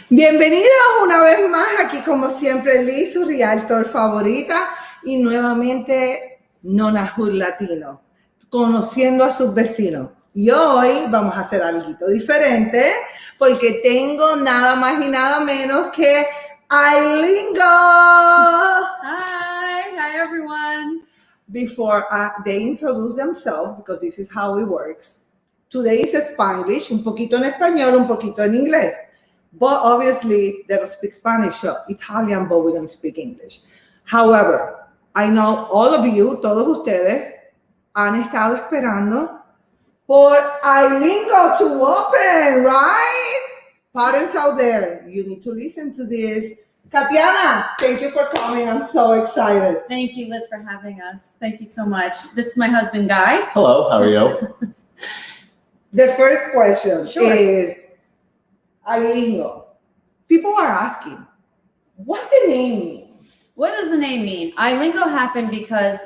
Bienvenidos una vez más aquí, como siempre, Liz, su realtor favorita, y nuevamente Nonahur Latino, conociendo a sus vecinos. Y hoy vamos a hacer algo diferente porque tengo nada más y nada menos que iLingo. Hi everyone. Before they introduce themselves, because this is how it works, today is Spanglish, un poquito en español, un poquito en inglés. But obviously, they don't speak Spanish or Italian, but we're going to speak English. However, I know all of you, todos ustedes, han estado esperando por iLingo to open, right? Parents out there, you need to listen to this. Catiana, thank you for coming. I'm so excited. Thank you, Liz, for having us. Thank you so much. This is my husband, Guy. Hello, how are you? The first question is iLingo. People are asking, what the name means. What does the name mean? iLingo happened because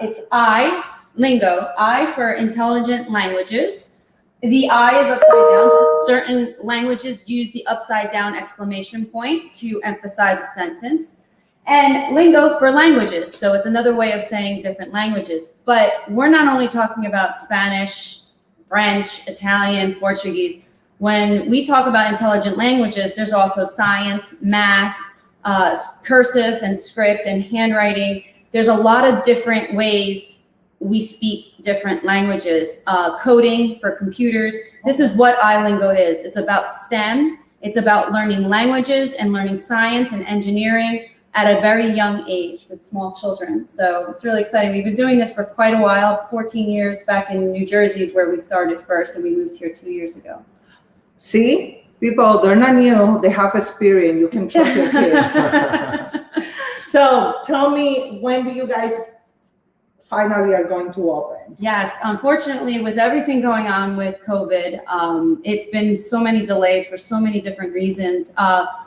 it's iLingo, I for intelligent languages. The I is upside down. So certain languages use the upside down exclamation point to emphasize a sentence. And lingo for languages. So it's another way of saying different languages. But we're not only talking about Spanish, French, Italian, Portuguese. When we talk about intelligent languages, there's also science, math, cursive and script and handwriting. There's a lot of different ways we speak different languages. Coding for computers. This is what iLingo is. It's about STEM. It's about learning languages and learning science and engineering at a very young age with small children. So it's really exciting. We've been doing this for quite a while, 14 years. Back in New Jersey is where we started first, and we moved here 2 years ago. See, people, they're not new, they have experience. You can trust your kids. So tell me, when do you guys finally are going to open? Yes, unfortunately, with everything going on with COVID, it's been so many delays for so many different reasons.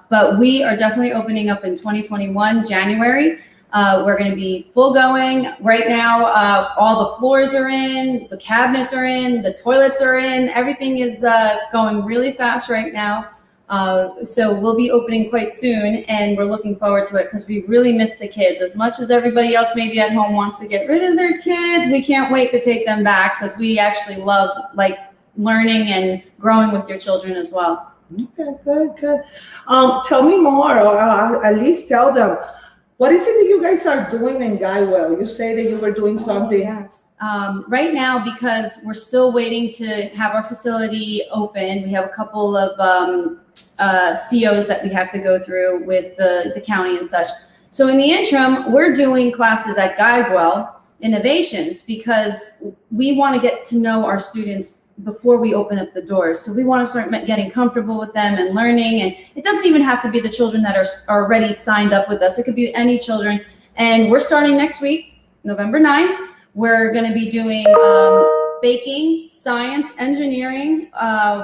But we are definitely opening up in 2021, January. We're going to be full going. Right now, all the floors are in, the cabinets are in, the toilets are in. Everything is going really fast right now. So we'll be opening quite soon, and we're looking forward to it because we really miss the kids. As much as everybody else maybe at home wants to get rid of their kids, we can't wait to take them back because we actually love learning and growing with your children as well. Okay, good. Tell me more, or at least tell them, what is it that you guys are doing in Guywell? You say that you were doing something. Yes. Right now, because we're still waiting to have our facility open, we have a couple of COs that we have to go through with the county and such. So in the interim, we're doing classes at Guywell Innovations because we want to get to know our students before we open up the doors. So we want to start getting comfortable with them and learning. And it doesn't even have to be the children that are already signed up with us. It could be any children. And we're starting next week, November 9th. We're going to be doing baking, science, engineering.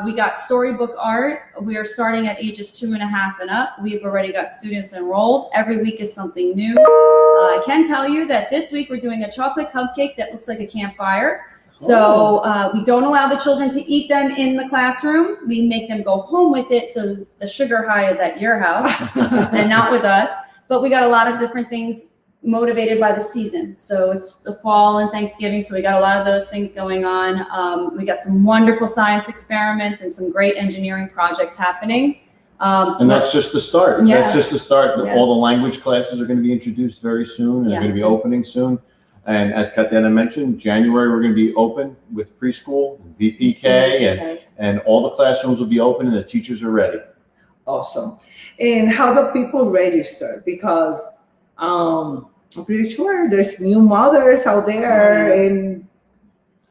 We got storybook art. We are starting at ages 2.5 and up. We've already got students enrolled. Every week is something new. I can tell you that this week we're doing a chocolate cupcake that looks like a campfire. So we don't allow the children to eat them in the classroom. We make them go home with it. So the sugar high is at your house and not with us. But we got a lot of different things motivated by the season. So it's the fall and Thanksgiving. So we got a lot of those things going on. We got some wonderful science experiments and some great engineering projects happening. And that's just the start. Yeah. That's just the start. Yeah. All the language classes are going to be introduced very soon, and they're going to be opening soon. And as Catiana mentioned, January we're going to be open with preschool, VPK, and all the classrooms will be open and the teachers are ready. Awesome. And how do people register? Because I'm pretty sure there's new mothers out there, and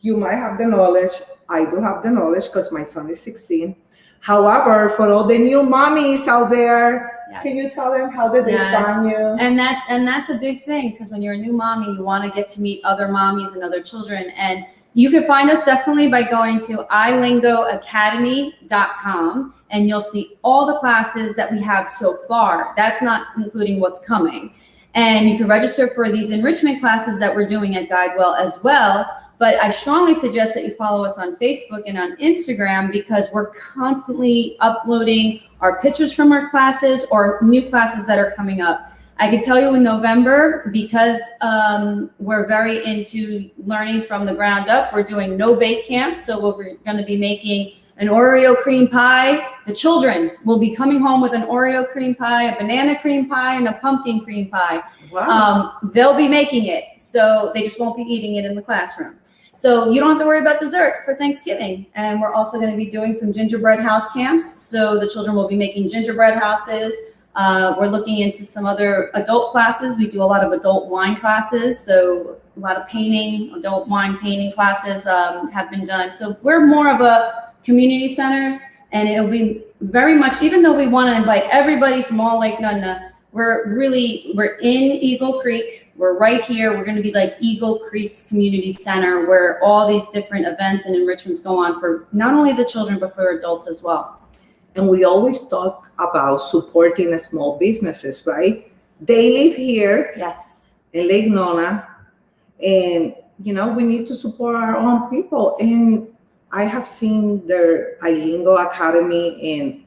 you might have the knowledge. I do have the knowledge because my son is 16. However, for all the new mommies out there, can you tell them how did they find you? And that's a big thing, because when you're a new mommy, you want to get to meet other mommies and other children. And you can find us definitely by going to ilingoacademy.com, and you'll see all the classes that we have so far. That's not including what's coming. And you can register for these enrichment classes that we're doing at Guidewell as well. But I strongly suggest that you follow us on Facebook and on Instagram, because we're constantly uploading our pictures from our classes or new classes that are coming up. I can tell you in November, because we're very into learning from the ground up, we're doing no bake camps. So we're going to be making an Oreo cream pie. The children will be coming home with an Oreo cream pie, a banana cream pie, and a pumpkin cream pie. Wow. They'll be making it, so they just won't be eating it in the classroom. So you don't have to worry about dessert for Thanksgiving. And we're also going to be doing some gingerbread house camps. So the children will be making gingerbread houses. We're looking into some other adult classes. We do a lot of adult wine classes. So a lot of painting, adult wine painting classes have been done. So we're more of a community center, and it'll be very much, even though we want to invite everybody from all Lake Nunna, we're in Eagle Creek. We're right here. We're going to be like Eagle Creek's community center, where all these different events and enrichments go on for not only the children, but for adults as well. And we always talk about supporting small businesses, right? They live here Yes. in Lake Nona, and we need to support our own people. And I have seen their iLingo Academy, and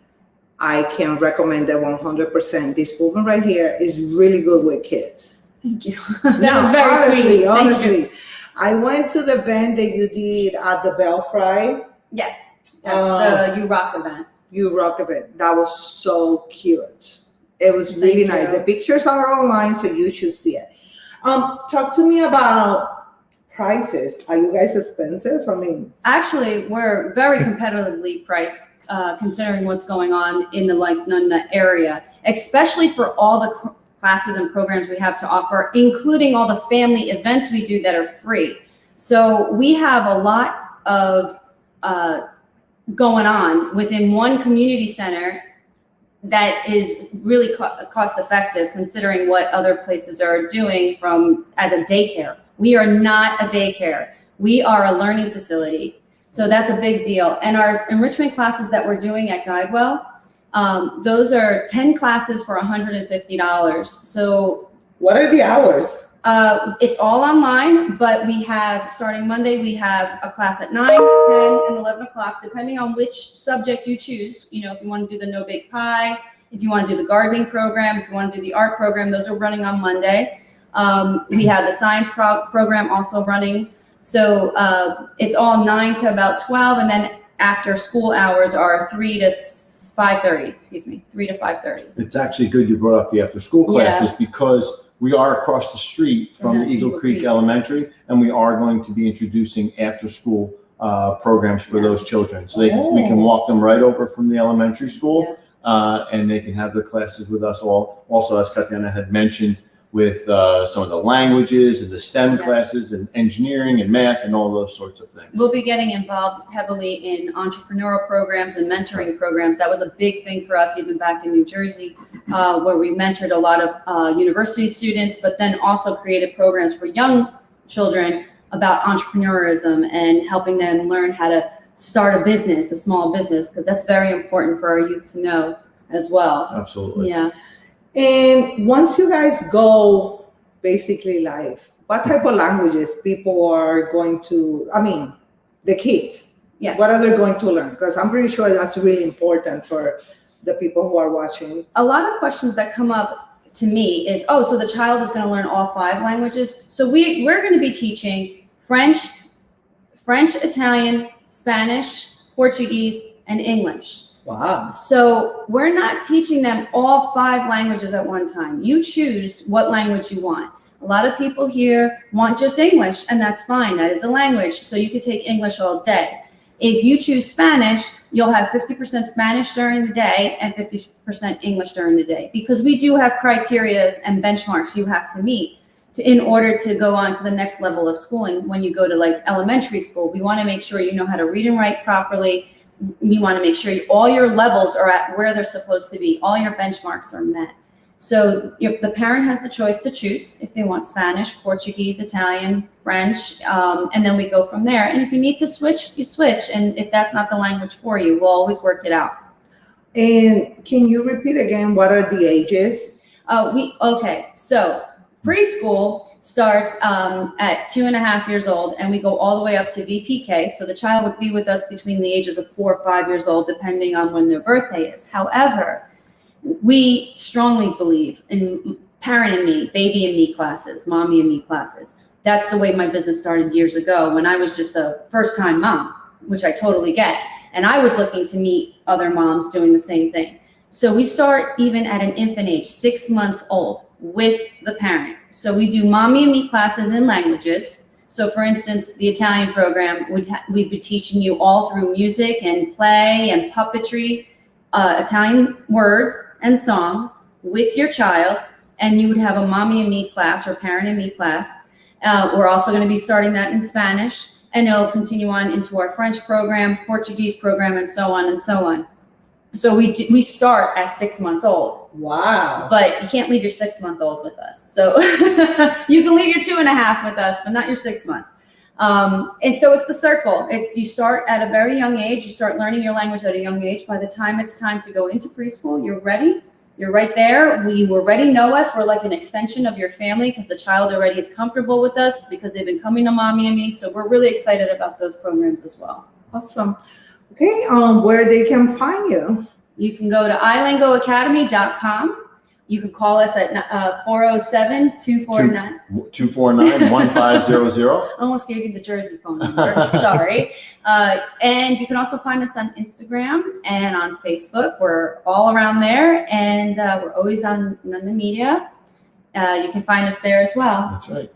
I can recommend it 100%. This woman right here is really good with kids. Thank you. That was very sweet. Honestly, I went to the event that you did at the Belfry. Yes. The You Rock event. You Rock event. That was so cute. It was really nice. The pictures are online, so you should see it. Talk to me about prices. Are you guys expensive? I mean, actually, we're very competitively priced, considering what's going on in the Lake Nunna area, especially for all the classes and programs we have to offer, including all the family events we do that are free. So we have a lot of going on within one community center that is really cost effective, considering what other places are doing as a daycare. We are not a daycare. We are a learning facility. So that's a big deal. And our enrichment classes that we're doing at Guidewell, those are 10 classes for $150. So what are the hours? It's all online, but we have, starting Monday, we have a class at 9, 10, and 11 o'clock, depending on which subject you choose. If you want to do the No Bake Pie, if you want to do the gardening program, if you want to do the art program, those are running on Monday. We have the science program also running. So it's all 9 to about 12, and then after school hours are 3 to 5:30. 3 to 5:30. It's actually good you brought up the after school classes, because we are across the street from the Eagle Creek Elementary, and we are going to be introducing after school programs for those children. So we can walk them right over from the elementary school, and they can have their classes with us all. Also, as Catiana had mentioned, with some of the languages and the STEM classes and engineering and math and all those sorts of things. We'll be getting involved heavily in entrepreneurial programs and mentoring programs. That was a big thing for us even back in New Jersey, where we mentored a lot of university students, but then also created programs for young children about entrepreneurism and helping them learn how to start a business, a small business, because that's very important for our youth to know as well. Absolutely. Yeah. And once you guys go basically live, what type of languages people are going to, the kids, what are they going to learn? Because I'm pretty sure that's really important for the people who are watching. A lot of questions that come up to me is, so the child is going to learn all 5 languages. So we're going to be teaching French, Italian, Spanish, Portuguese, and English. Wow. So we're not teaching them all 5 languages at one time. You choose what language you want. A lot of people here want just English, and that's fine. That is a language. So you could take English all day. If you choose Spanish, you'll have 50% Spanish during the day and 50% English during the day, because we do have criteria and benchmarks you have to meet in order to go on to the next level of schooling. When you go to like elementary school, we want to make sure you know how to read and write properly. You want to make sure all your levels are at where they're supposed to be. All your benchmarks are met. So the parent has the choice to choose if they want Spanish, Portuguese, Italian, French, and then we go from there. And if you need to switch, you switch. And if that's not the language for you, we'll always work it out. And can you repeat again, what are the ages? So Preschool starts at 2.5 years old, and we go all the way up to VPK. So the child would be with us between the ages of 4 or 5 years old, depending on when their birthday is. However, we strongly believe in parent and me, baby and me classes, mommy and me classes. That's the way my business started years ago when I was just a first-time mom, which I totally get. And I was looking to meet other moms doing the same thing. So we start even at an infant age, 6 months old, with the parent. So we do mommy and me classes in languages. So for instance, the Italian program, we'd be teaching you all through music and play and puppetry, Italian words and songs with your child. And you would have a mommy and me class or parent and me class. We're also going to be starting that in Spanish, and it'll continue on into our French program, Portuguese program, and so on and so on. So we start at 6 months old. Wow. But you can't leave your 6-month-old with us. So you can leave your 2.5 with us, but not your 6 month. And so it's the circle. You start at a very young age. You start learning your language at a young age. By the time it's time to go into preschool, you're ready. You're right there. You already know us. We're like an extension of your family because the child already is comfortable with us because they've been coming to mommy and me. So we're really excited about those programs as well. Awesome. Okay, where they can find you? You can go to iLingoacademy.com. You can call us at 407-249. 249-1500. I almost gave you the Jersey phone number. Sorry. And you can also find us on Instagram and on Facebook. We're all around there, and we're always on the media. You can find us there as well. That's right.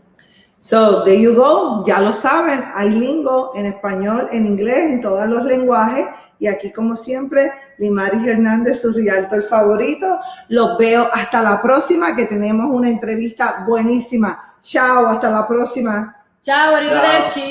So, there you go, ya lo saben, iLingo en español, en inglés, en todos los lenguajes. Y aquí, como siempre, Limaris Hernández, su realtor favorito. Los veo hasta la próxima, que tenemos una entrevista buenísima. Chao, hasta la próxima. Ciao, arrivederci.